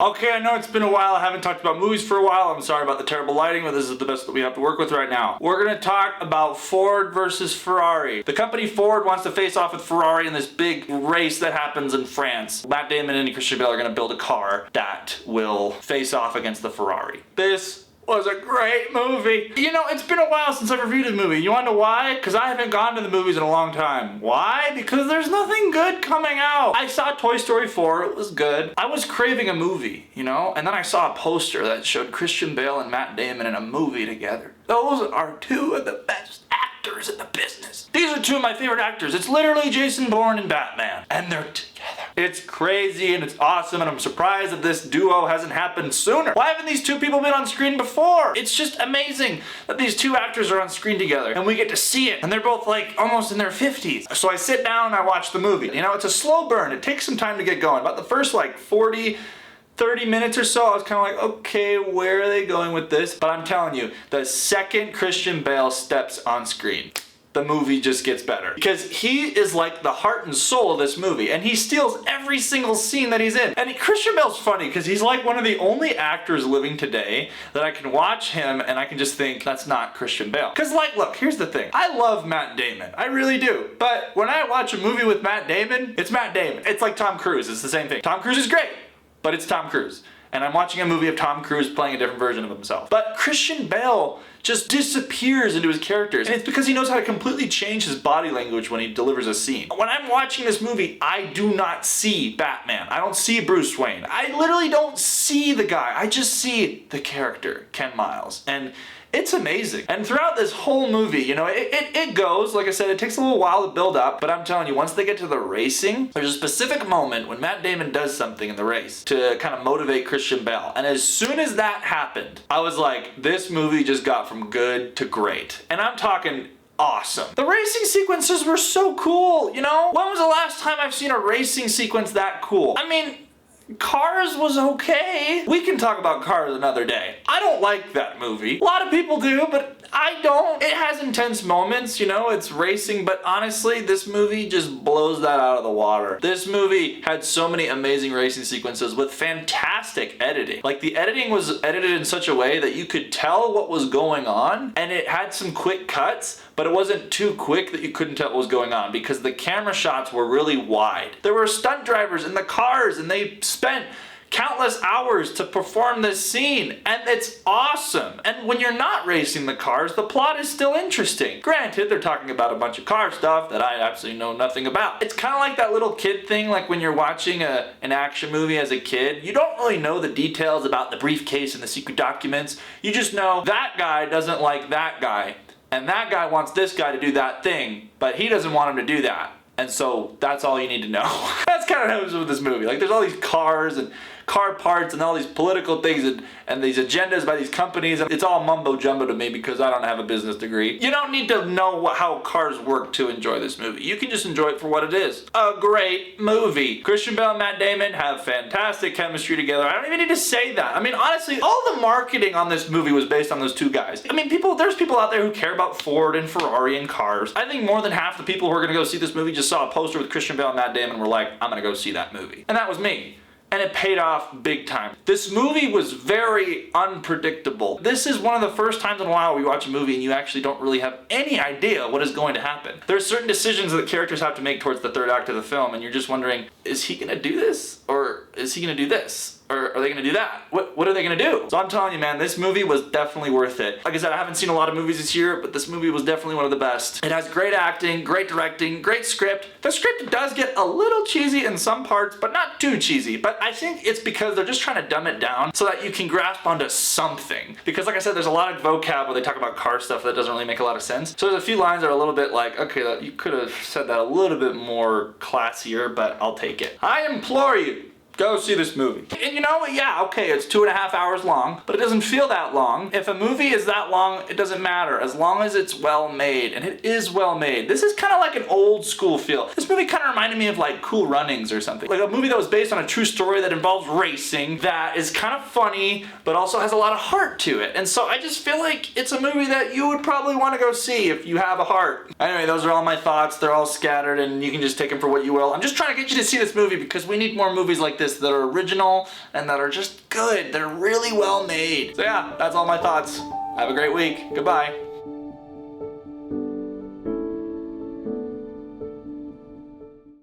Okay, I know it's been a while. I haven't talked about movies for a while. I'm sorry about the terrible lighting, but this is the best that we have to work with right now. We're gonna talk about Ford versus Ferrari. The company Ford wants to face off with Ferrari in this big race that happens in France. Matt Damon and Christian Bale are gonna build a car that will face off against the Ferrari. This was a great movie. You know, it's been a while since I've reviewed a movie. You wanna know why? Because I haven't gone to the movies in a long time. Why? Because there's nothing good coming out. I saw Toy Story 4, it was good. I was craving a movie, you know? And then I saw a poster that showed Christian Bale and Matt Damon in a movie together. Those are two of the best actors in the business. These are two of my favorite actors. It's literally Jason Bourne and Batman. And they're together. It's crazy and it's awesome, and I'm surprised that this duo hasn't happened sooner. Why haven't these two people been on screen before? It's just amazing that these two actors are on screen together and we get to see it. And they're both like almost in their 50s. So I sit down and I watch the movie. You know, it's a slow burn. It takes some time to get going. About the first like 30 minutes or so, I was kind of like, okay, where are they going with this? But I'm telling you, the second Christian Bale steps on screen, the movie just gets better. Because he is like the heart and soul of this movie, and he steals every single scene that he's in. And Christian Bale's funny because he's like one of the only actors living today that I can watch him and I can just think, that's not Christian Bale. Because like, look, here's the thing. I love Matt Damon. I really do. But when I watch a movie with Matt Damon, it's Matt Damon. It's like Tom Cruise. It's the same thing. Tom Cruise is great, but it's Tom Cruise. And I'm watching a movie of Tom Cruise playing a different version of himself. But Christian Bale just disappears into his characters. And it's because he knows how to completely change his body language when he delivers a scene. When I'm watching this movie, I do not see Batman. I don't see Bruce Wayne. I literally don't see the guy. I just see the character, Ken Miles. And it's amazing. And throughout this whole movie, you know, it goes, like I said, it takes a little while to build up, but I'm telling you, once they get to the racing, there's a specific moment when Matt Damon does something in the race to kind of motivate Christian Bale. And as soon as that happened, I was like, this movie just got from good to great. And I'm talking awesome. The racing sequences were so cool, you know? When was the last time I've seen a racing sequence that cool? I mean, Cars was okay. We can talk about Cars another day. I don't like that movie. A lot of people do, but I don't. It has intense moments, you know, it's racing, but honestly, this movie just blows that out of the water. This movie had so many amazing racing sequences with fantastic editing. Like, the editing was edited in such a way that you could tell what was going on, and it had some quick cuts, but it wasn't too quick that you couldn't tell what was going on because the camera shots were really wide. There were stunt drivers in the cars, and they spent countless hours to perform this scene, and it's awesome. And when you're not racing the cars, the plot is still interesting. Granted, they're talking about a bunch of car stuff that I absolutely know nothing about. It's kind of like that little kid thing, like when you're watching an action movie as a kid, you don't really know the details about the briefcase and the secret documents. You just know that guy doesn't like that guy, and that guy wants this guy to do that thing, but he doesn't want him to do that. And so that's all you need to know. That's kind of how it is with this movie. Like, there's all these cars and car parts and all these political things and these agendas by these companies. And it's all mumbo jumbo to me because I don't have a business degree. You don't need to know how cars work to enjoy this movie. You can just enjoy it for what it is. A great movie. Christian Bale and Matt Damon have fantastic chemistry together. I don't even need to say that. I mean, honestly, all the marketing on this movie was based on those two guys. I mean, there's people out there who care about Ford and Ferrari and cars. I think more than half the people who are gonna go see this movie just saw a poster with Christian Bale and Matt Damon and were like, I'm gonna go see that movie. And that was me. And it paid off big time. This movie was very unpredictable. This is one of the first times in a while we watch a movie and you actually don't really have any idea what is going to happen. There are certain decisions that characters have to make towards the third act of the film, and you're just wondering, is he gonna do this? Or is he gonna do this? Or are they gonna do that? What are they gonna do? So I'm telling you, man, this movie was definitely worth it. Like I said, I haven't seen a lot of movies this year, but this movie was definitely one of the best. It has great acting, great directing, great script. The script does get a little cheesy in some parts, but not too cheesy. But I think it's because they're just trying to dumb it down so that you can grasp onto something. Because like I said, there's a lot of vocab where they talk about car stuff that doesn't really make a lot of sense. So there's a few lines that are a little bit like, okay, you could have said that a little bit more classier, but I'll take it. I implore you, go see this movie. And you know, yeah, okay, it's 2.5 hours long, but it doesn't feel that long. If a movie is that long, it doesn't matter, as long as it's well made, and it is well made. This is kind of like an old school feel. This movie kind of reminded me of like Cool Runnings or something. Like a movie that was based on a true story that involves racing, that is kind of funny, but also has a lot of heart to it. And so I just feel like it's a movie that you would probably want to go see if you have a heart. Anyway, those are all my thoughts. They're all scattered, and you can just take them for what you will. I'm just trying to get you to see this movie because we need more movies like this this that are original and that are just good. They're really well made. So yeah, that's all my thoughts. Have a great week. Goodbye.